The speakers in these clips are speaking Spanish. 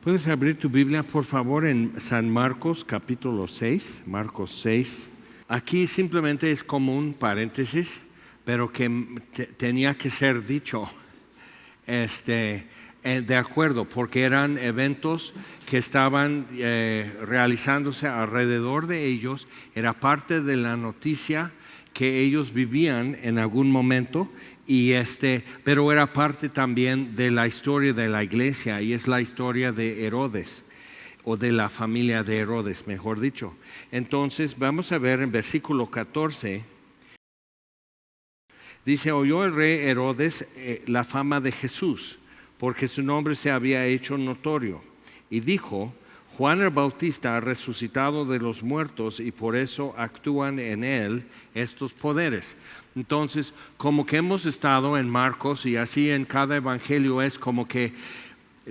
Puedes abrir tu Biblia, por favor, en San Marcos, capítulo 6, Marcos 6. Aquí simplemente es como un paréntesis, pero que tenía que ser dicho de acuerdo, porque eran eventos que estaban realizándose alrededor de ellos, era parte de la noticia que ellos vivían en algún momento, pero era parte también de la historia de la iglesia, y es la historia de Herodes, o de la familia de Herodes, mejor dicho. Entonces vamos a ver en versículo 14, dice: oyó el rey Herodes la fama de Jesús, porque su nombre se había hecho notorio, y dijo: Juan el Bautista ha resucitado de los muertos y por eso actúan en él estos poderes. Entonces, como que hemos estado en Marcos, y así en cada evangelio es como que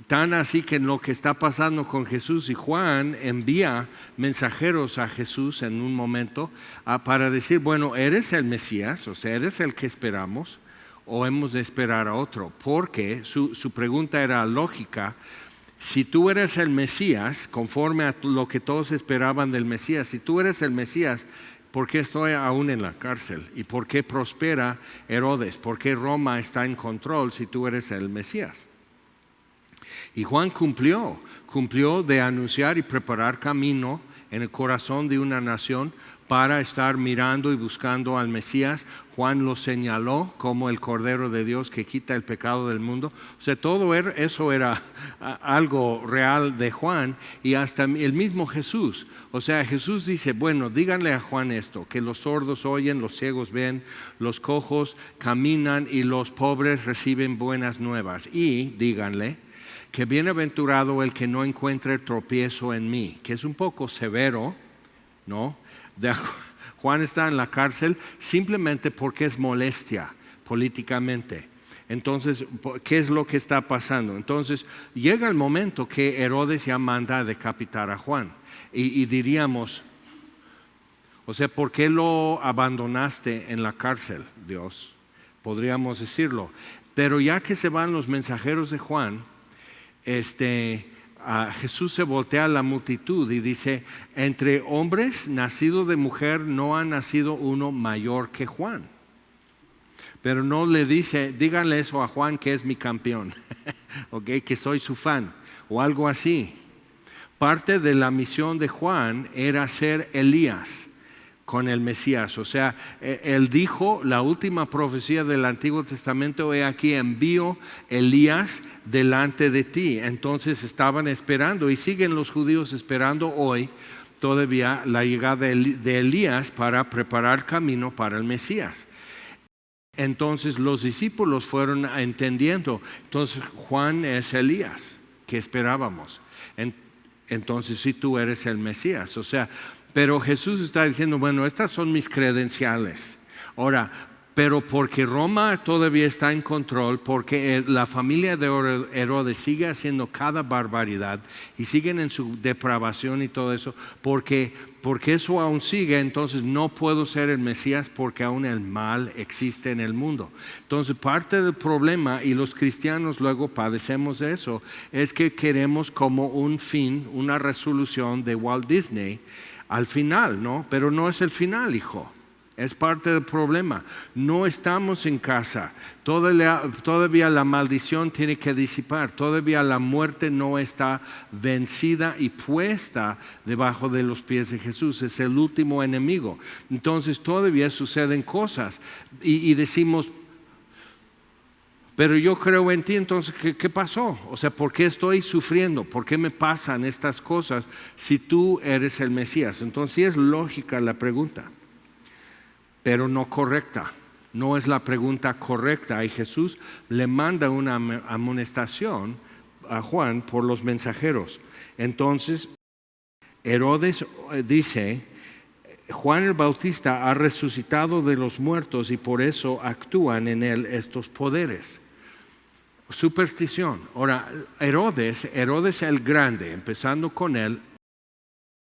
tan así que lo que está pasando con Jesús, y Juan envía mensajeros a Jesús en un momento para decir: bueno, ¿eres el Mesías? O sea, ¿eres el que esperamos? ¿O hemos de esperar a otro? Porque su pregunta era lógica. Si tú eres el Mesías, conforme a lo que todos esperaban del Mesías, si tú eres el Mesías, ¿por qué estoy aún en la cárcel? ¿Y por qué prospera Herodes? ¿Por qué Roma está en control si tú eres el Mesías? Y Juan cumplió de anunciar y preparar camino en el corazón de una nación para estar mirando y buscando al Mesías. Juan lo señaló como el Cordero de Dios que quita el pecado del mundo. O sea, todo eso era algo real de Juan, y hasta el mismo Jesús. O sea, Jesús dice: bueno, díganle a Juan esto, que los sordos oyen, los ciegos ven, los cojos caminan y los pobres reciben buenas nuevas. Y díganle que bienaventurado el que no encuentre tropiezo en mí, que es un poco severo, ¿no? Juan está en la cárcel simplemente porque es molestia políticamente. Entonces, ¿qué es lo que está pasando? Entonces, llega el momento que Herodes ya manda a decapitar a Juan. Y diríamos, o sea, ¿por qué lo abandonaste en la cárcel, Dios? Podríamos decirlo. Pero ya que se van los mensajeros de Juan, Jesús se voltea a la multitud y dice: entre hombres nacidos de mujer no ha nacido uno mayor que Juan. Pero no le dice: díganle eso a Juan, que es mi campeón, okay, que soy su fan, o algo así. Parte de la misión de Juan era ser Elías con el Mesías. O sea, él dijo la última profecía del Antiguo Testamento: he aquí envío Elías delante de ti. Entonces estaban esperando, y siguen los judíos esperando hoy todavía la llegada de Elías para preparar camino para el Mesías. Entonces los discípulos fueron entendiendo: entonces Juan es Elías que esperábamos, entonces si tú eres el Mesías. O sea, pero Jesús está diciendo: bueno, estas son mis credenciales. Ahora, pero porque Roma todavía está en control, porque la familia de Herodes sigue haciendo cada barbaridad y siguen en su depravación y todo eso, porque eso aún sigue, entonces no puedo ser el Mesías, porque aún el mal existe en el mundo. Entonces parte del problema, y los cristianos luego padecemos de eso, es que queremos como un fin, una resolución de Walt Disney al final, ¿no? Pero no es el final, hijo. Es parte del problema. No estamos en casa. Todavía la maldición tiene que disipar. Todavía la muerte no está vencida y puesta debajo de los pies de Jesús. Es el último enemigo. Entonces todavía suceden cosas. Y decimos: pero yo creo en ti. Entonces, ¿qué pasó? O sea, ¿por qué estoy sufriendo? ¿Por qué me pasan estas cosas si tú eres el Mesías? Entonces sí es lógica la pregunta, pero no correcta. No es la pregunta correcta. Y Jesús le manda una amonestación a Juan por los mensajeros. Entonces Herodes dice: Juan el Bautista ha resucitado de los muertos y por eso actúan en él estos poderes. Superstición. Ahora, Herodes el Grande, empezando con él,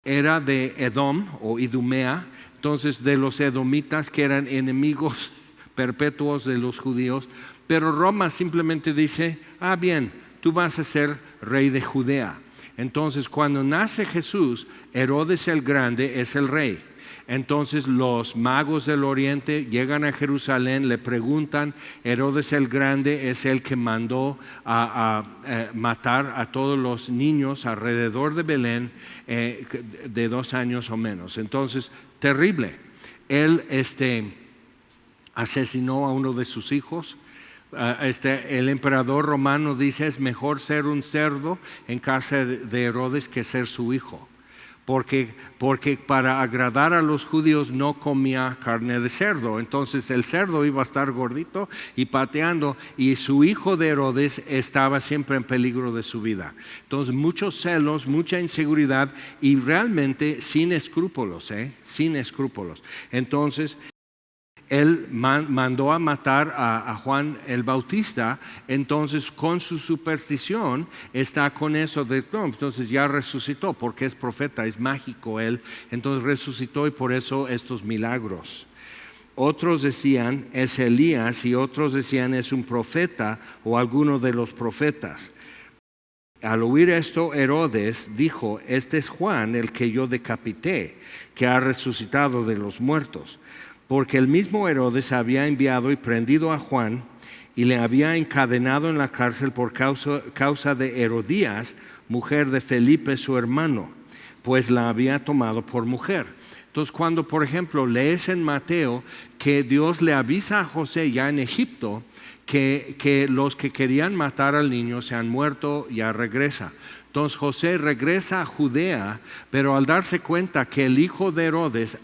era de Edom o Idumea. Entonces, de los edomitas, que eran enemigos perpetuos de los judíos. Pero Roma simplemente dice: bien, tú vas a ser rey de Judea. Entonces, cuando nace Jesús, Herodes el Grande es el rey. Entonces los magos del oriente llegan a Jerusalén, le preguntan, Herodes el Grande es el que mandó a matar a todos los niños alrededor de Belén de 2 años o menos. Entonces, terrible. Él asesinó a uno de sus hijos. El emperador romano dice, es mejor ser un cerdo en casa de Herodes que ser su hijo. Porque para agradar a los judíos no comía carne de cerdo. Entonces el cerdo iba a estar gordito y pateando, y su hijo de Herodes estaba siempre en peligro de su vida. Entonces muchos celos, mucha inseguridad y realmente sin escrúpulos, sin escrúpulos. Entonces él mandó a matar a Juan el Bautista. Entonces con su superstición está con eso de no, entonces ya resucitó porque es profeta, es mágico él, entonces resucitó y por eso estos milagros. Otros decían es Elías y otros decían es un profeta o alguno de los profetas. Al oír esto, Herodes dijo, este es Juan el que yo decapité, que ha resucitado de los muertos. Porque el mismo Herodes había enviado y prendido a Juan y le había encadenado en la cárcel por causa de Herodías, mujer de Felipe su hermano, pues la había tomado por mujer. Entonces cuando por ejemplo lees en Mateo que Dios le avisa a José ya en Egipto que los que querían matar al niño se han muerto, ya regresa. Entonces José regresa a Judea, pero al darse cuenta que el hijo de Herodes,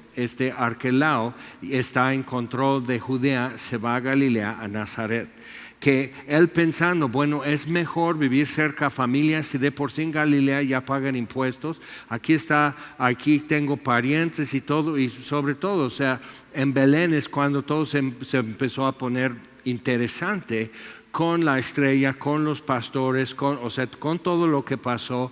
Arquelao, está en control de Judea, se va a Galilea, a Nazaret. Que él pensando, bueno, es mejor vivir cerca a familias, si de por sí en Galilea ya pagan impuestos, aquí tengo parientes y todo, y sobre todo, o sea, en Belén es cuando todo se empezó a poner interesante, con la estrella, con los pastores, con todo lo que pasó.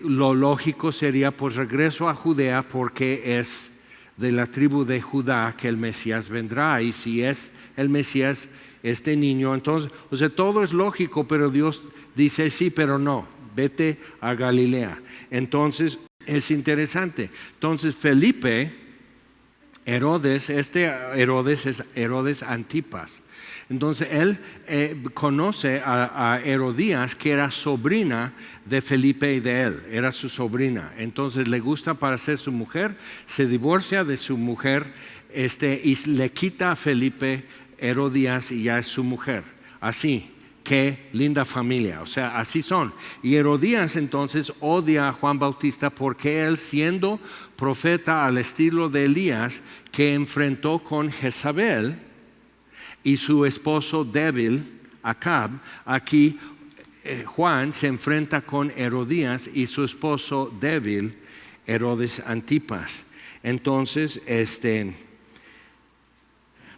Lo lógico sería pues regreso a Judea porque es de la tribu de Judá que el Mesías vendrá, y si es el Mesías este niño, entonces, todo es lógico, pero Dios dice sí, pero no, vete a Galilea. Entonces es interesante. Entonces Felipe, Herodes es Herodes Antipas. Entonces él conoce a Herodías, que era sobrina de Felipe y de él, era su sobrina. Entonces le gusta para ser su mujer, se divorcia de su mujer y le quita a Felipe Herodías y ya es su mujer. Así, qué linda familia, o sea, así son. Y Herodías entonces odia a Juan Bautista porque él, siendo profeta al estilo de Elías, que enfrentó con Jezabel y su esposo débil, Acab, aquí Juan se enfrenta con Herodías y su esposo débil, Herodes Antipas. Entonces,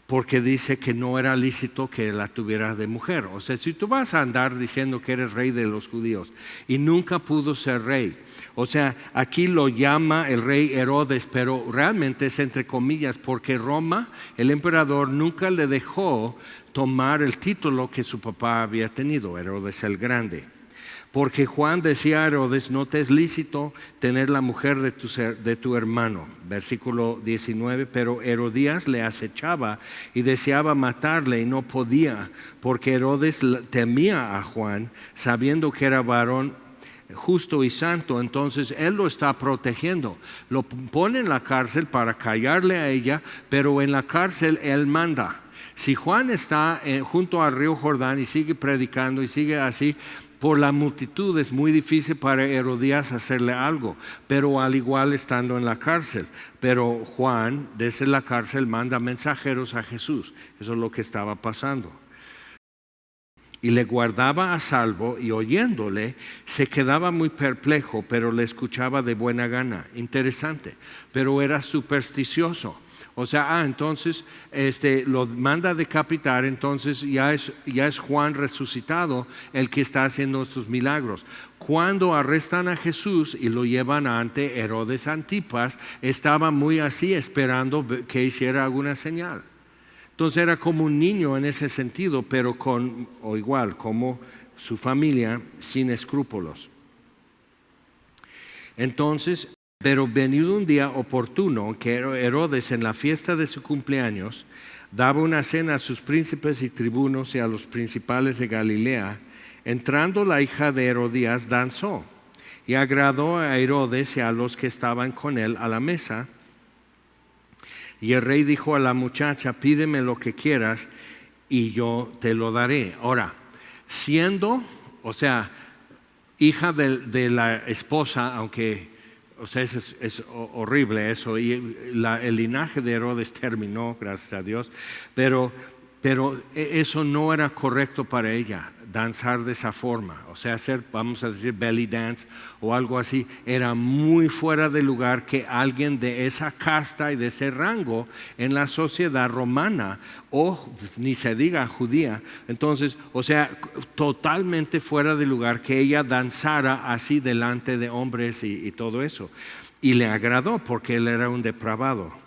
porque dice que no era lícito que la tuviera de mujer. O sea, si tú vas a andar diciendo que eres rey de los judíos y nunca pudo ser rey, o sea, aquí lo llama el rey Herodes, pero realmente es entre comillas, porque Roma, el emperador, nunca le dejó tomar el título que su papá había tenido, Herodes el Grande. Porque Juan decía a Herodes, no te es lícito tener la mujer de tu hermano. Versículo 19, pero Herodías le acechaba y deseaba matarle y no podía, porque Herodes temía a Juan, sabiendo que era varón justo y santo. Entonces él lo está protegiendo. Lo pone en la cárcel para callarle a ella, pero en la cárcel él manda. Si Juan está junto al río Jordán y sigue predicando y sigue así, por la multitud es muy difícil para Herodías hacerle algo, pero al igual estando en la cárcel. Pero Juan desde la cárcel manda mensajeros a Jesús. Eso es lo que estaba pasando. Y le guardaba a salvo, y oyéndole se quedaba muy perplejo, pero le escuchaba de buena gana. Interesante, pero era supersticioso. O sea, entonces lo manda a decapitar, entonces ya es Juan resucitado el que está haciendo estos milagros. Cuando arrestan a Jesús y lo llevan ante Herodes Antipas, estaba muy así esperando que hiciera alguna señal. Entonces era como un niño en ese sentido, pero igual como su familia, sin escrúpulos. Entonces, pero venido un día oportuno, que Herodes en la fiesta de su cumpleaños daba una cena a sus príncipes y tribunos y a los principales de Galilea, entrando la hija de Herodías danzó y agradó a Herodes y a los que estaban con él a la mesa. Y el rey dijo a la muchacha: pídeme lo que quieras y yo te lo daré. Ahora, siendo, o sea, hija de la esposa, aunque, o sea, es horrible eso, y el linaje de Herodes terminó, gracias a Dios, pero eso no era correcto para ella, danzar de esa forma, o sea, hacer, vamos a decir, belly dance o algo así. Era muy fuera de lugar que alguien de esa casta y de ese rango en la sociedad romana, o ni se diga judía, entonces, o sea, totalmente fuera de lugar que ella danzara así delante de hombres y todo eso. Y le agradó porque él era un depravado.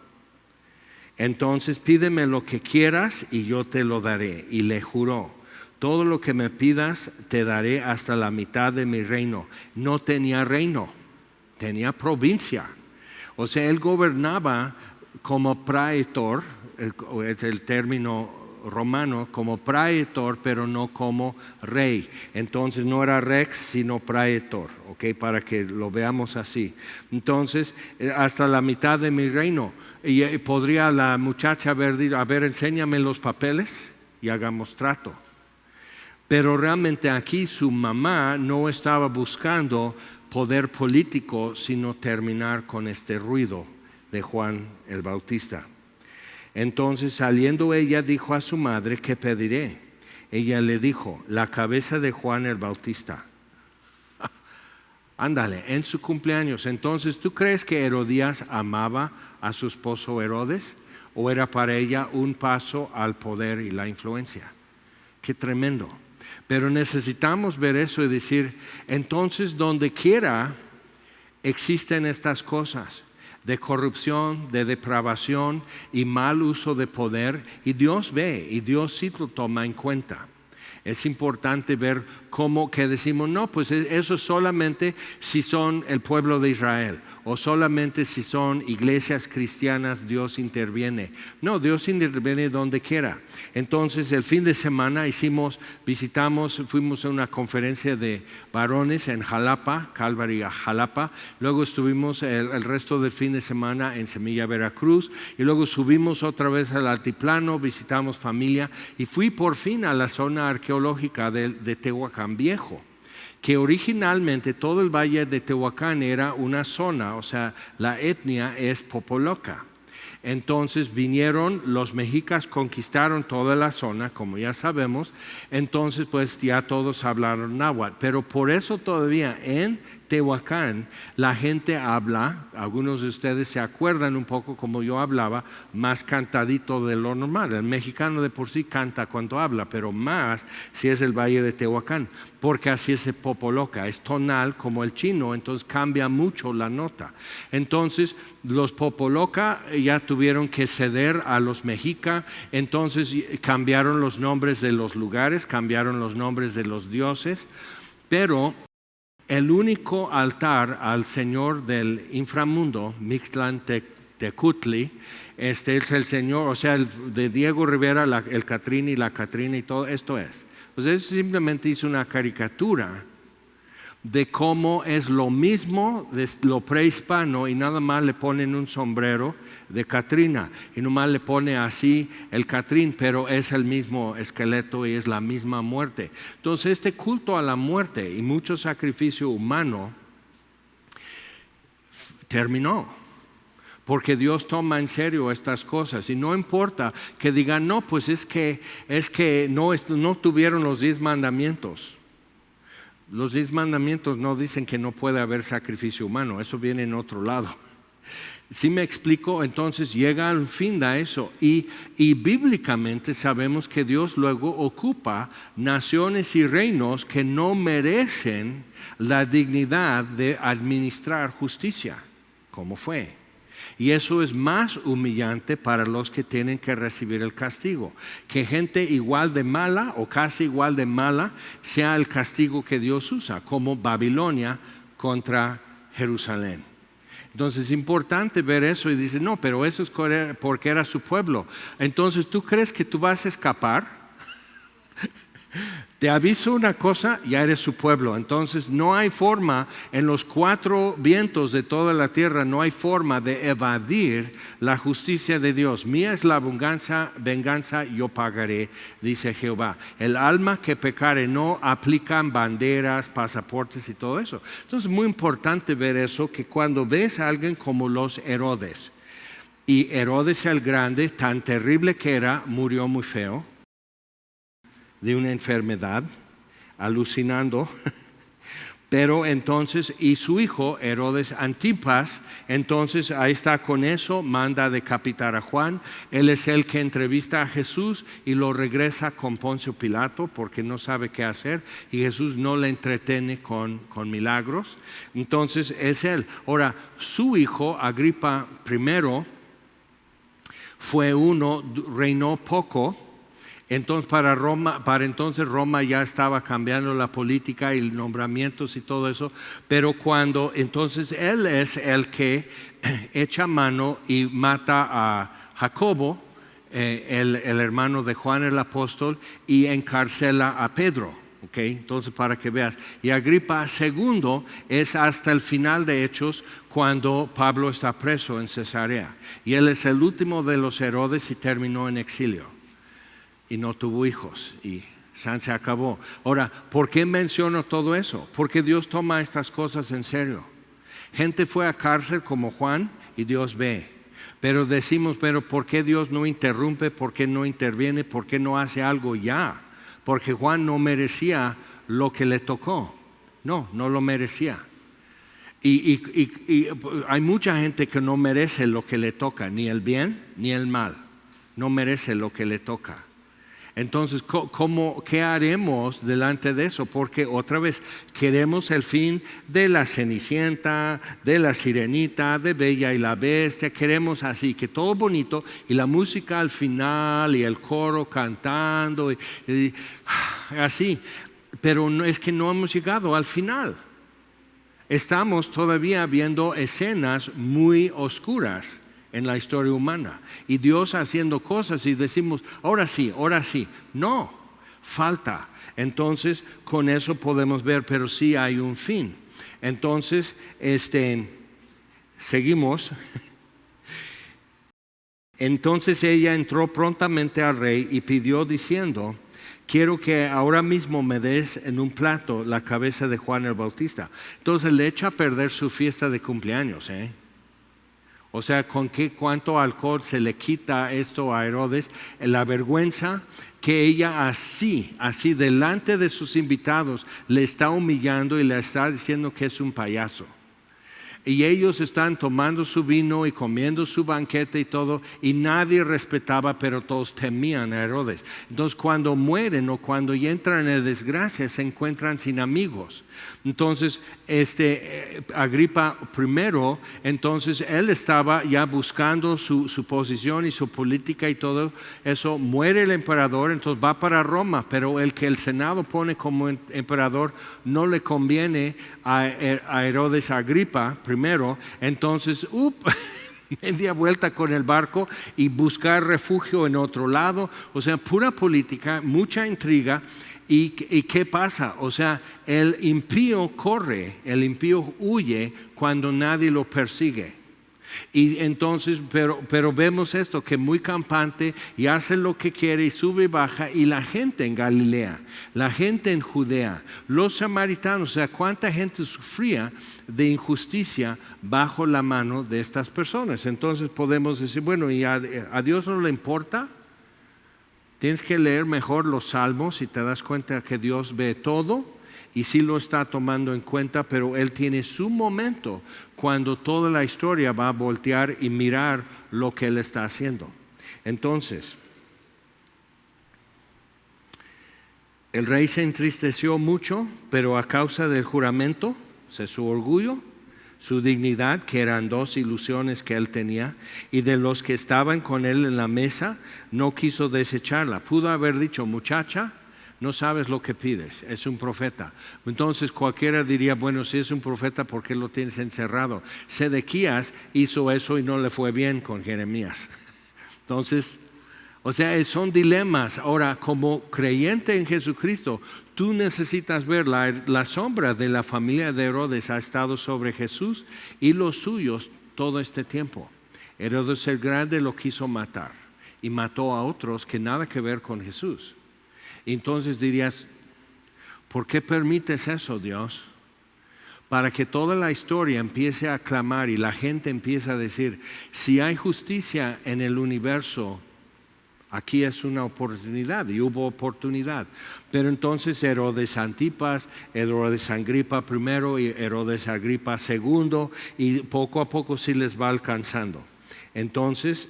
Entonces, pídeme lo que quieras y yo te lo daré. Y le juró: todo lo que me pidas te daré hasta la mitad de mi reino. No tenía reino, tenía provincia. O sea, él gobernaba como praetor, es el término romano, como praetor, pero no como rey. Entonces no era rex, sino praetor, ¿ok? Para que lo veamos así. Entonces, hasta la mitad de mi reino. Y podría la muchacha haber dicho: a ver, enséñame los papeles y hagamos trato. Pero realmente aquí su mamá no estaba buscando poder político, sino terminar con este ruido de Juan el Bautista. Entonces, saliendo ella, dijo a su madre: ¿qué pediré? Ella le dijo: la cabeza de Juan el Bautista. Ándale, en su cumpleaños. Entonces, ¿tú crees que Herodías amaba a su esposo Herodes? ¿O era para ella un paso al poder y la influencia? Qué tremendo. Pero necesitamos ver eso y decir: entonces, donde quiera existen estas cosas de corrupción, de depravación y mal uso de poder, y Dios ve y Dios sí lo toma en cuenta. Es importante ver cómo que decimos: no, pues eso solamente si son el pueblo de Israel, o solamente si son iglesias cristianas Dios interviene. No, Dios interviene donde quiera. Entonces, el fin de semana fuimos a una conferencia de varones en Jalapa, Calvary, Jalapa. Luego estuvimos el resto del fin de semana en Semilla, Veracruz, y luego subimos otra vez al altiplano, visitamos familia, y fui por fin a la zona arqueológica de Tehuacán Viejo, que originalmente todo el valle de Tehuacán era una zona, o sea, la etnia es popoloca. Entonces vinieron los mexicas, conquistaron toda la zona, como ya sabemos. Entonces pues ya todos hablaron náhuatl, pero por eso todavía en Tehuacán la gente habla, algunos de ustedes se acuerdan un poco como yo hablaba, más cantadito de lo normal. El mexicano de por sí canta cuando habla, pero más si es el valle de Tehuacán, porque así es el popoloca, es tonal como el chino, entonces cambia mucho la nota. Entonces los popoloca ya tuvieron que ceder a los mexica, entonces cambiaron los nombres de los lugares, cambiaron los nombres de los dioses, pero el único altar al Señor del inframundo, Mictlantecutli, este es el Señor, o sea, el de Diego Rivera, el Catrín y la Catrina y todo esto es. Pues él simplemente hizo una caricatura de cómo es lo mismo de lo prehispano, y nada más le ponen un sombrero de Catrina y nomás le pone así el Catrín, pero es el mismo esqueleto y es la misma muerte. Entonces este culto a la muerte y mucho sacrificio humano terminó, porque Dios toma en serio estas cosas, y no importa que digan: no, pues es que no tuvieron los 10 mandamientos. Los 10 mandamientos no dicen que no puede haber sacrificio humano, eso viene en otro lado. ¿Sí me explico? Entonces llega al fin de eso, y bíblicamente sabemos que Dios luego ocupa naciones y reinos que no merecen la dignidad de administrar justicia, como fue. Y eso es más humillante para los que tienen que recibir el castigo, que gente igual de mala o casi igual de mala sea el castigo que Dios usa, como Babilonia contra Jerusalén. Entonces es importante ver eso y dice, no, pero eso es porque era su pueblo. Entonces, ¿tú crees que tú vas a escapar? Te aviso una cosa, ya eres su pueblo. Entonces no hay forma, en los 4 vientos de toda la tierra, no hay forma de evadir la justicia de Dios. Mía es la venganza, yo pagaré, dice Jehová. El alma que pecare, no aplican banderas, pasaportes y todo eso. Entonces es muy importante ver eso, que cuando ves a alguien como los Herodes, y Herodes el Grande, tan terrible que era, murió muy feo de una enfermedad, alucinando, pero entonces, y su hijo Herodes Antipas, entonces ahí está con eso, manda a decapitar a Juan. Él es el que entrevista a Jesús y lo regresa con Poncio Pilato porque no sabe qué hacer, y Jesús no le entretiene con milagros. Entonces es él. Ahora, su hijo Agripa I fue reinó poco. Entonces para entonces Roma ya estaba cambiando la política y nombramientos y todo eso, pero cuando entonces él es el que echa mano y mata a Jacobo, el hermano de Juan el apóstol, y encarcela a Pedro. Okay, entonces para que veas. Y Agripa II es hasta el final de Hechos, cuando Pablo está preso en Cesarea, y él es el último de los Herodes y terminó en exilio. Y no tuvo hijos y se acabó. Ahora, ¿por qué menciono todo eso? Porque Dios toma estas cosas en serio. Gente fue a cárcel como Juan y Dios ve. Pero decimos, pero ¿por qué Dios no interrumpe? ¿Por qué no interviene? ¿Por qué no hace algo ya? Porque Juan no merecía lo que le tocó. No lo merecía. Y hay mucha gente que no merece lo que le toca, ni el bien ni el mal. No merece lo que le toca. Entonces, ¿qué haremos delante de eso? Porque otra vez, queremos el fin de la Cenicienta, de la Sirenita, de Bella y la Bestia. Queremos así, que todo bonito, y la música al final, y el coro cantando, y así. Pero no, es que no hemos llegado al final. Estamos todavía viendo escenas muy oscuras en la historia humana, y Dios haciendo cosas y decimos, ahora sí, no, falta. Entonces con eso podemos ver, pero sí hay un fin. Entonces seguimos. Entonces ella entró prontamente al rey y pidió diciendo, quiero que ahora mismo me des en un plato la cabeza de Juan el Bautista. Entonces le echa a perder su fiesta de cumpleaños, O sea, cuánto alcohol se le quita esto a Herodes, la vergüenza que ella así delante de sus invitados le está humillando y le está diciendo que es un payaso. Y ellos están tomando su vino y comiendo su banquete y todo, y nadie respetaba, pero todos temían a Herodes. Entonces cuando mueren o cuando ya entran en desgracia, se encuentran sin amigos. Entonces Agripa I, entonces él estaba ya buscando su posición y su política y todo eso. Muere el emperador, entonces va para Roma, pero el que el Senado pone como emperador no le conviene a Herodes Agripa primero. Entonces media vuelta con el barco y buscar refugio en otro lado. O sea, pura política, mucha intriga. ¿Y qué pasa? O sea, el impío corre, el impío huye cuando nadie lo persigue. Y entonces, pero vemos esto, que muy campante, y hace lo que quiere y sube y baja. Y la gente en Galilea, la gente en Judea, los samaritanos, o sea, cuánta gente sufría de injusticia bajo la mano de estas personas. Entonces podemos decir, bueno, ¿y a Dios no le importa? Tienes que leer mejor los salmos y te das cuenta que Dios ve todo y sí lo está tomando en cuenta, pero Él tiene su momento cuando toda la historia va a voltear y mirar lo que Él está haciendo. Entonces, el rey se entristeció mucho, pero a causa del juramento, o sea, su orgullo, su dignidad, que eran 2 ilusiones que él tenía, y de los que estaban con él en la mesa, no quiso desecharla. Pudo haber dicho, muchacha, no sabes lo que pides, es un profeta. Entonces cualquiera diría, bueno, si es un profeta, ¿por qué lo tienes encerrado? Sedequías hizo eso y no le fue bien con Jeremías. Entonces, o sea, son dilemas. Ahora, como creyente en Jesucristo, tú necesitas ver la sombra de la familia de Herodes ha estado sobre Jesús y los suyos todo este tiempo. Herodes el Grande lo quiso matar y mató a otros que nada que ver con Jesús. Entonces dirías, ¿por qué permites eso, Dios? Para que toda la historia empiece a clamar y la gente empiece a decir, si hay justicia en el universo, aquí es una oportunidad, y hubo oportunidad. Pero entonces Herodes Antipas, Herodes Agripa I y Herodes Agripa II, y poco a poco sí les va alcanzando. Entonces,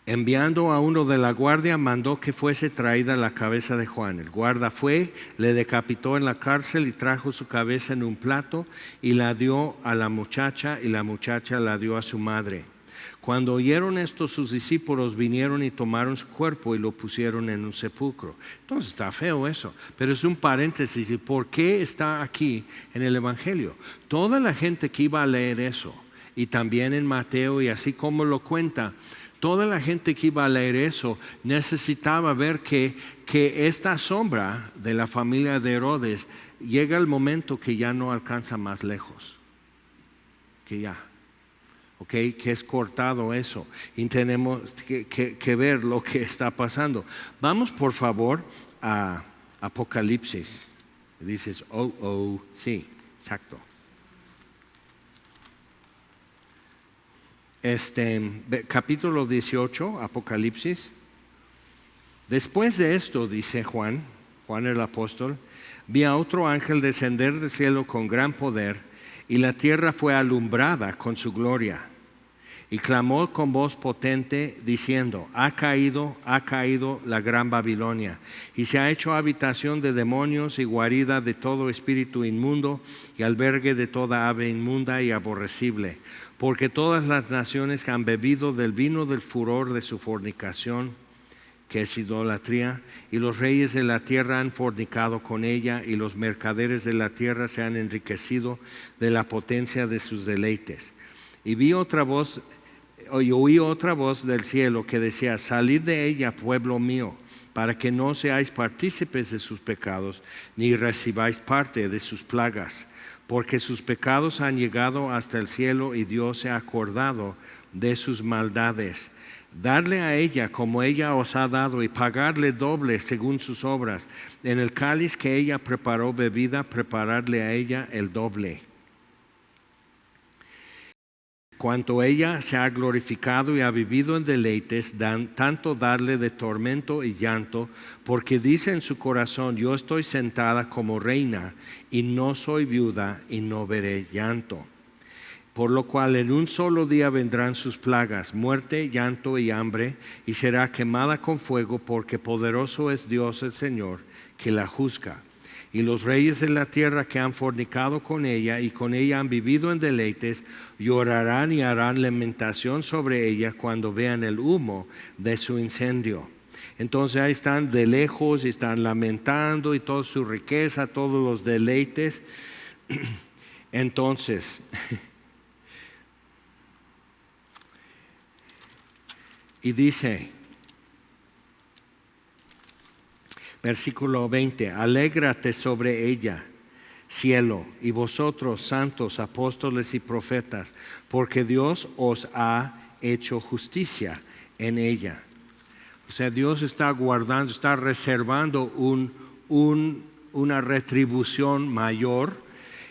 enviando a uno de la guardia, mandó que fuese traída la cabeza de Juan. El guarda fue, le decapitó en la cárcel y trajo su cabeza en un plato y la dio a la muchacha, y la muchacha la dio a su madre. Cuando oyeron esto, sus discípulos vinieron y tomaron su cuerpo y lo pusieron en un sepulcro. Entonces está feo eso, pero es un paréntesis. ¿Y por qué está aquí en el Evangelio? Toda la gente que iba a leer eso, y también en Mateo, y así como lo cuenta, toda la gente que iba a leer eso necesitaba ver que esta sombra de la familia de Herodes llega el momento que ya no alcanza más lejos, que ya. Okay, que es cortado eso y tenemos que ver lo que está pasando. Vamos por favor a Apocalipsis. Dices, sí, exacto. Capítulo 18, Apocalipsis. Después de esto, dice Juan el apóstol, vi a otro ángel descender del cielo con gran poder, y la tierra fue alumbrada con su gloria. Y clamó con voz potente diciendo, ha caído la gran Babilonia, y se ha hecho habitación de demonios y guarida de todo espíritu inmundo y albergue de toda ave inmunda y aborrecible, porque todas las naciones han bebido del vino del furor de su fornicación, que es idolatría, y los reyes de la tierra han fornicado con ella, y los mercaderes de la tierra se han enriquecido de la potencia de sus deleites. Y oí otra voz del cielo que decía, salid de ella, pueblo mío, para que no seáis partícipes de sus pecados, ni recibáis parte de sus plagas, porque sus pecados han llegado hasta el cielo, y Dios se ha acordado de sus maldades. Darle a ella como ella os ha dado, y pagarle doble según sus obras. En el cáliz que ella preparó bebida, prepararle a ella el doble. Cuanto ella se ha glorificado y ha vivido en deleites, tanto darle de tormento y llanto, porque dice en su corazón, yo estoy sentada como reina, y no soy viuda, y no veré llanto. Por lo cual en un solo día vendrán sus plagas, muerte, llanto y hambre, y será quemada con fuego, porque poderoso es Dios el Señor, que la juzga. Y los reyes de la tierra que han fornicado con ella y con ella han vivido en deleites, llorarán y harán lamentación sobre ella cuando vean el humo de su incendio. Entonces ahí están de lejos y están lamentando, y toda su riqueza, todos los deleites. Entonces, y dice, versículo 20, alégrate sobre ella, cielo, y vosotros, santos, apóstoles y profetas, porque Dios os ha hecho justicia en ella. O sea, Dios está guardando, está reservando una retribución mayor.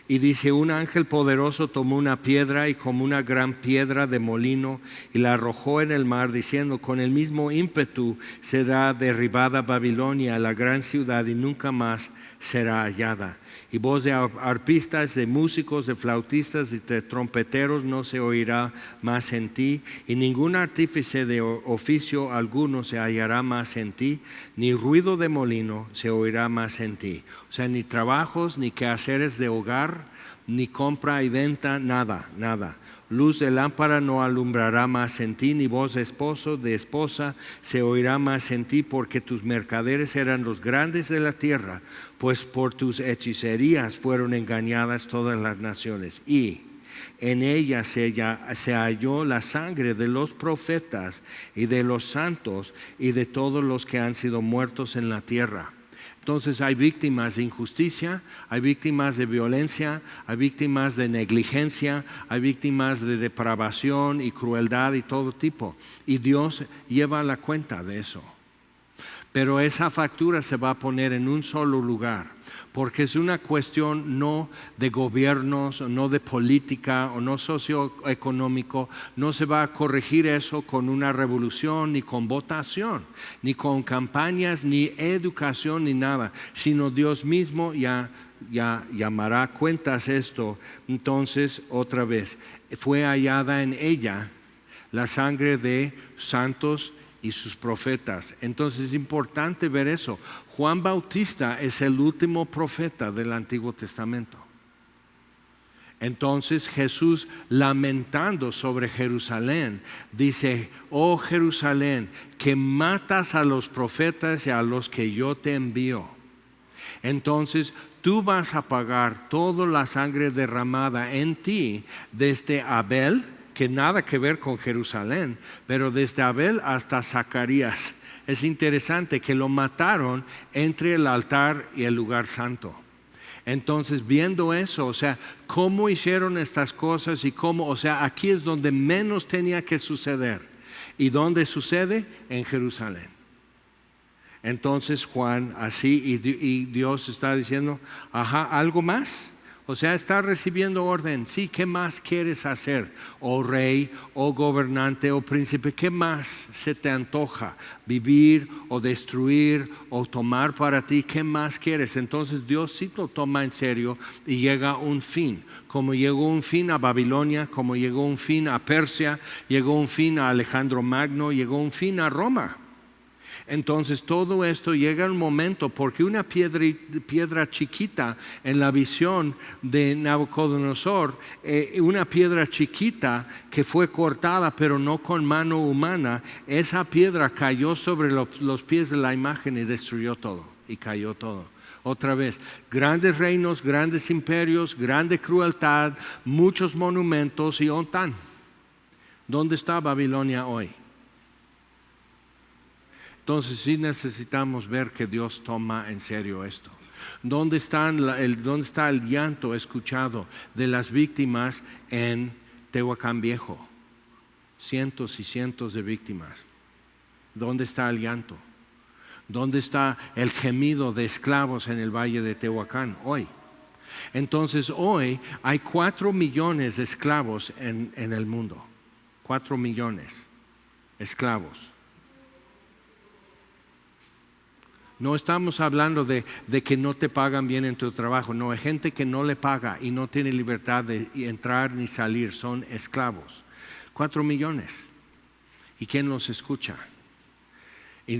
Y dice, un ángel poderoso tomó una piedra, y como una gran piedra de molino, y la arrojó en el mar, diciendo, con el mismo ímpetu será derribada Babilonia, la gran ciudad, y nunca más será hallada. Y voz de arpistas, de músicos, de flautistas y de trompeteros no se oirá más en ti, y ningún artífice de oficio alguno se hallará más en ti, ni ruido de molino se oirá más en ti. O sea, ni trabajos, ni quehaceres de hogar, hogar, ni compra y venta, nada, nada. Luz de lámpara no alumbrará más en ti, ni voz de esposo, de esposa se oirá más en ti, porque tus mercaderes eran los grandes de la tierra, pues por tus hechicerías fueron engañadas todas las naciones. Y en ella se halló la sangre de los profetas y de los santos y de todos los que han sido muertos en la tierra. Entonces hay víctimas de injusticia, hay víctimas de violencia, hay víctimas de negligencia, hay víctimas de depravación y crueldad y todo tipo. Y Dios lleva la cuenta de eso. Pero esa factura se va a poner en un solo lugar, porque es una cuestión no de gobiernos, no de política o no socioeconómico. No se va a corregir eso con una revolución, ni con votación, ni con campañas, ni educación, ni nada, sino Dios mismo ya llamará cuentas esto. Entonces, otra vez, fue hallada en ella la sangre de santos y sus profetas. Entonces es importante ver eso. Juan Bautista es el último profeta del Antiguo Testamento. Entonces Jesús, lamentando sobre Jerusalén, dice: oh Jerusalén, que matas a los profetas y a los que yo te envío. Entonces tú vas a pagar toda la sangre derramada en ti, desde Abel, que nada que ver con Jerusalén, pero desde Abel hasta Zacarías. Es interesante que lo mataron entre el altar y el lugar santo. Entonces, viendo eso, o sea, cómo hicieron estas cosas y cómo, o sea, aquí es donde menos tenía que suceder. ¿Y dónde sucede? En Jerusalén. Entonces Juan así, y Dios está diciendo: ajá, ¿algo más? O sea, está recibiendo orden. Sí, ¿qué más quieres hacer? Oh rey, oh gobernante, oh príncipe, ¿qué más se te antoja? ¿Vivir o destruir o tomar para ti? ¿Qué más quieres? Entonces Dios sí lo toma en serio y llega a un fin. Como llegó un fin a Babilonia, como llegó un fin a Persia, llegó un fin a Alejandro Magno, llegó un fin a Roma. Entonces todo esto llega un momento, porque una piedra chiquita en la visión de Nabucodonosor, una piedra chiquita que fue cortada pero no con mano humana, esa piedra cayó sobre los pies de la imagen y destruyó todo, y cayó todo. Otra vez, grandes reinos, grandes imperios, grande crueldad, muchos monumentos y OTAN. ¿Dónde está Babilonia hoy? Entonces sí necesitamos ver que Dios toma en serio esto. ¿Dónde está el llanto escuchado de las víctimas en Tehuacán Viejo? Cientos y cientos de víctimas. ¿Dónde está el llanto? ¿Dónde está el gemido de esclavos en el valle de Tehuacán hoy? Entonces hoy hay 4 millones de esclavos en el mundo. 4 millones esclavos. No estamos hablando de que no te pagan bien en tu trabajo. No, hay gente que no le paga y no tiene libertad de entrar ni salir. Son esclavos. 4 millones. ¿Y quién los escucha? Y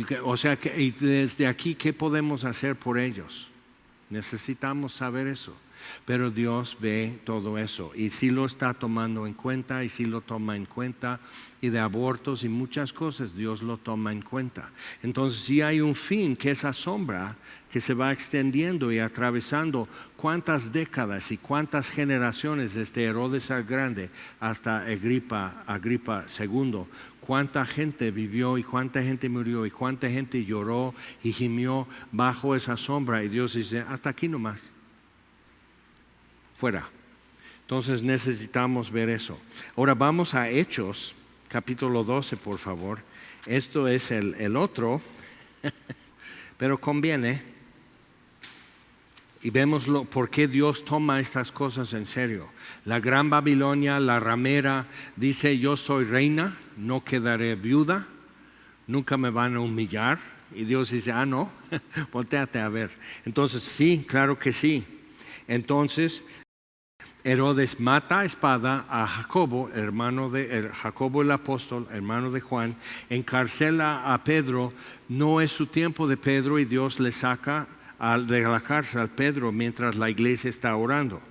desde aquí, ¿qué podemos hacer por ellos? Necesitamos saber eso. Pero Dios ve todo eso y sí lo está tomando en cuenta, y sí lo toma en cuenta, y de abortos y muchas cosas Dios lo toma en cuenta. Entonces sí hay un fin, que esa sombra que se va extendiendo y atravesando cuántas décadas y cuántas generaciones, desde Herodes el Grande hasta Agripa II. Cuánta gente vivió y cuánta gente murió y cuánta gente lloró y gimió bajo esa sombra, y Dios dice: hasta aquí nomás. Fuera. Entonces necesitamos ver eso. Ahora vamos a Hechos, capítulo 12, por favor. Esto es el otro, pero conviene. Y vemos por qué Dios toma estas cosas en serio. La gran Babilonia, la ramera, dice: yo soy reina, no quedaré viuda, nunca me van a humillar. Y Dios dice: ah, no, voltéate a ver. Entonces sí, claro que sí. Entonces Herodes mata a espada a Jacobo, Jacobo el apóstol, hermano de Juan, encarcela a Pedro. No es su tiempo de Pedro, y Dios le saca de la cárcel a Pedro mientras la iglesia está orando.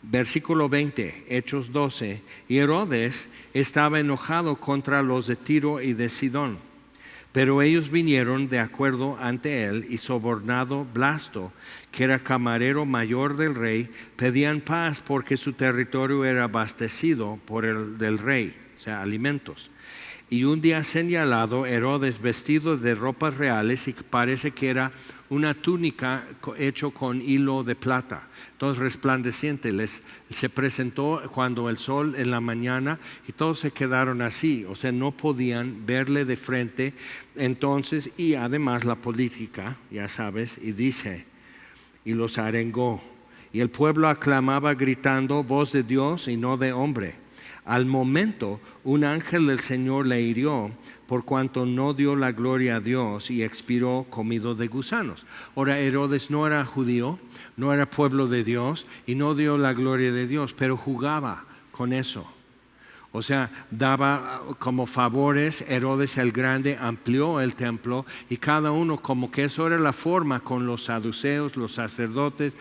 Versículo 20, Hechos 12. Y Herodes estaba enojado contra los de Tiro y de Sidón. Pero ellos vinieron de acuerdo ante él y sobornado Blasto, que era camarero mayor del rey, pedían paz porque su territorio era abastecido por el del rey, o sea, alimentos. Y un día señalado, Herodes, vestido de ropas reales, y parece que era una túnica hecho con hilo de plata, entonces resplandeciente, se presentó cuando el sol en la mañana y todos se quedaron así, o sea, no podían verle de frente. Entonces, y además la política, ya sabes, y dice, y los arengó. Y el pueblo aclamaba gritando, voz de Dios y no de hombre. Al momento, un ángel del Señor le hirió por cuanto no dio la gloria a Dios y expiró comido de gusanos. Ahora, Herodes no era judío, no era pueblo de Dios y no dio la gloria de Dios, pero jugaba con eso. O sea, daba como favores. Herodes el Grande amplió el templo y cada uno, como que eso era la forma con los saduceos, los sacerdotes,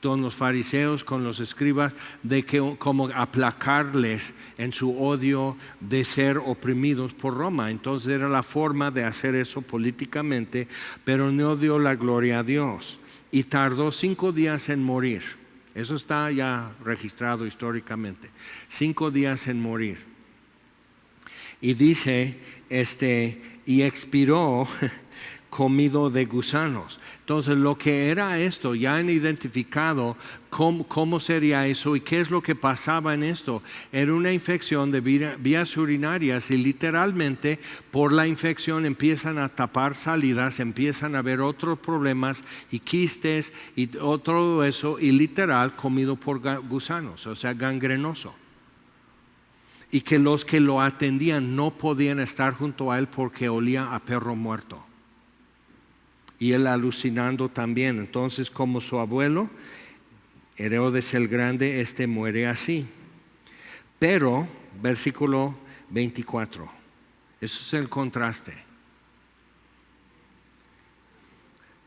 con los fariseos, con los escribas, de que como aplacarles en su odio de ser oprimidos por Roma. Entonces era la forma de hacer eso políticamente, pero no dio la gloria a Dios y tardó 5 días en morir. Eso está ya registrado históricamente. 5 días en morir. Y dice, y expiró comido de gusanos. Entonces, lo que era esto, ya han identificado cómo sería eso y qué es lo que pasaba en esto. Era una infección de vías urinarias y literalmente por la infección empiezan a tapar salidas, empiezan a haber otros problemas y quistes y todo eso, y literal comido por gusanos, o sea, gangrenoso. Y que los que lo atendían no podían estar junto a él porque olía a perro muerto. Y él alucinando también. Entonces, como su abuelo, Herodes el Grande, muere así. Pero, versículo 24, eso es el contraste.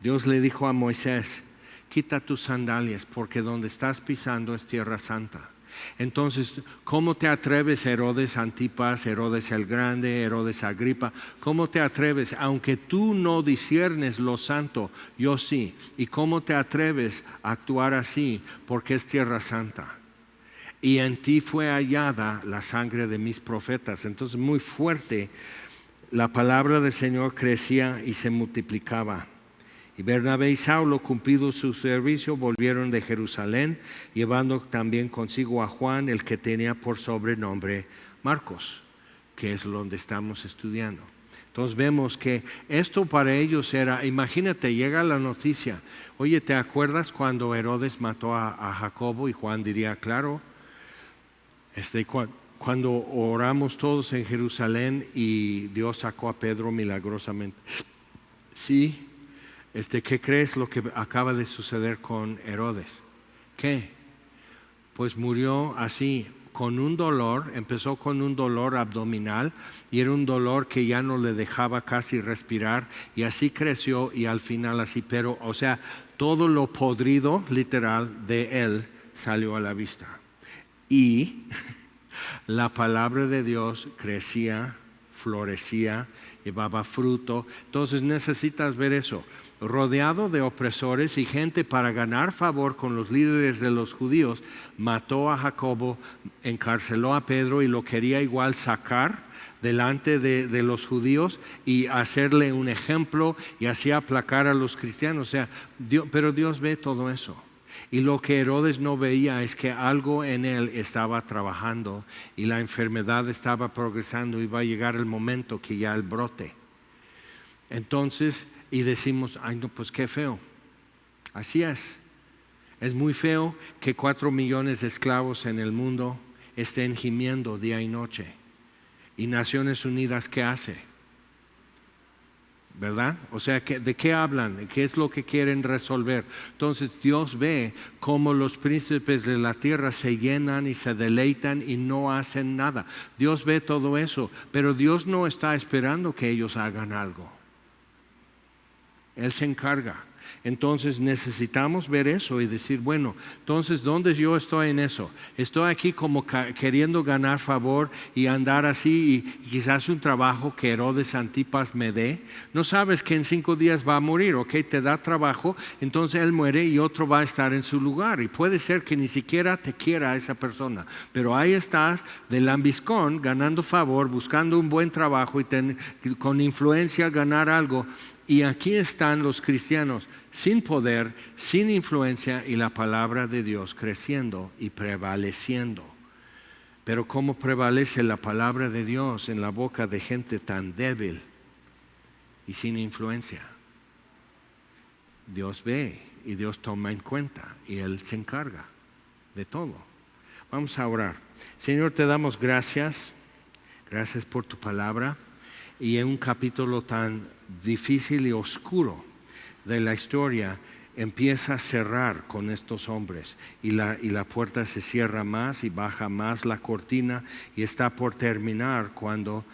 Dios le dijo a Moisés, quita tus sandalias porque donde estás pisando es tierra santa. Entonces, ¿cómo te atreves, Herodes Antipas, Herodes el Grande, Herodes Agripa? ¿Cómo te atreves? Aunque tú no disciernes lo santo, yo sí. ¿Y cómo te atreves a actuar así? Porque es tierra santa. Y en ti fue hallada la sangre de mis profetas. Entonces, muy fuerte, la palabra del Señor crecía y se multiplicaba. Y Bernabé y Saulo, cumplido su servicio, volvieron de Jerusalén, llevando también consigo a Juan, el que tenía por sobrenombre Marcos, que es donde estamos estudiando. Entonces vemos que esto para ellos era, imagínate, llega la noticia, oye, ¿te acuerdas cuando Herodes mató a Jacobo? Y Juan diría, claro, cuando oramos todos en Jerusalén y Dios sacó a Pedro milagrosamente. Sí. ¿Qué crees lo que acaba de suceder con Herodes? ¿Qué? Pues murió así, con un dolor, empezó con un dolor abdominal y era un dolor que ya no le dejaba casi respirar y así creció y al final así, pero o sea, todo lo podrido literal de él salió a la vista. Y la palabra de Dios crecía, florecía, llevaba fruto. Entonces necesitas ver eso. Rodeado de opresores y gente para ganar favor con los líderes de los judíos, mató a Jacobo, encarceló a Pedro y lo quería igual sacar delante de los judíos y hacerle un ejemplo y así aplacar a los cristianos. O sea, pero Dios ve todo eso. Y lo que Herodes no veía es que algo en él estaba trabajando y la enfermedad estaba progresando y va a llegar el momento que ya el brote. Entonces, y decimos, ay no, pues qué feo. Así es. Es muy feo que 4 millones de esclavos en el mundo estén gimiendo día y noche. ¿Y Naciones Unidas qué hace? ¿Verdad? O sea, ¿de qué hablan? ¿Qué es lo que quieren resolver? Entonces Dios ve cómo los príncipes de la tierra se llenan y se deleitan y no hacen nada. Dios ve todo eso, pero Dios no está esperando que ellos hagan algo. Él se encarga. Entonces necesitamos ver eso y decir, bueno, entonces ¿dónde yo estoy en eso? Estoy aquí como queriendo ganar favor y andar así y quizás un trabajo que Herodes Antipas me dé. No sabes que en 5 días va a morir, ¿ok? Te da trabajo, entonces él muere y otro va a estar en su lugar. Y puede ser que ni siquiera te quiera esa persona, pero ahí estás de lambiscón, ganando favor, buscando un buen trabajo y con influencia ganar algo. Y aquí están los cristianos sin poder, sin influencia y la palabra de Dios creciendo y prevaleciendo. Pero ¿cómo prevalece la palabra de Dios en la boca de gente tan débil y sin influencia? Dios ve y Dios toma en cuenta y Él se encarga de todo. Vamos a orar. Señor, te damos gracias. Gracias por tu palabra. Y en un capítulo tan difícil y oscuro de la historia, empieza a cerrar con estos hombres y la puerta se cierra más y baja más la cortina y está por terminar cuando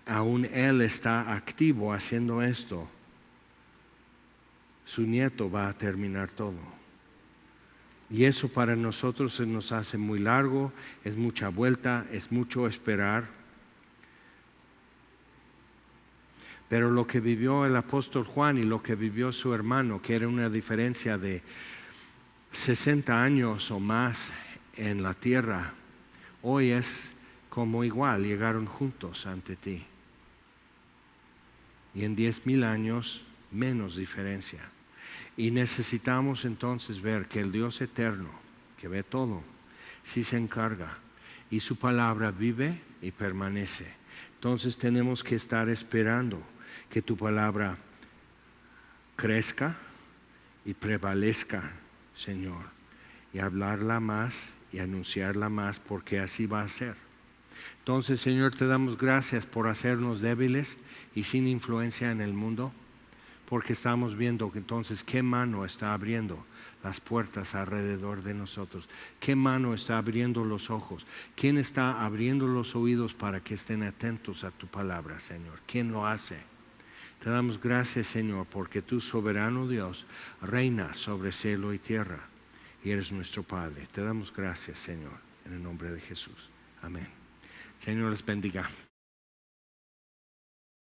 aún él está activo haciendo esto. Su nieto va a terminar todo. Y eso para nosotros se nos hace muy largo, es mucha vuelta, es mucho esperar. Pero lo que vivió el apóstol Juan y lo que vivió su hermano, que era una diferencia de 60 años o más en la tierra, hoy es como igual, llegaron juntos ante ti. Y en 10,000 años menos diferencia. Y necesitamos entonces ver que el Dios eterno, que ve todo, sí se encarga y su palabra vive y permanece. Entonces tenemos que estar esperando que tu palabra crezca y prevalezca, Señor, y hablarla más y anunciarla más, porque así va a ser. Entonces, Señor, te damos gracias por hacernos débiles y sin influencia en el mundo, porque estamos viendo que entonces qué mano está abriendo las puertas alrededor de nosotros, qué mano está abriendo los ojos, quién está abriendo los oídos para que estén atentos a tu palabra, Señor, quién lo hace. Te damos gracias, Señor, porque tú, soberano Dios, reinas sobre cielo y tierra y eres nuestro Padre. Te damos gracias, Señor, en el nombre de Jesús. Amén. Señor les bendiga.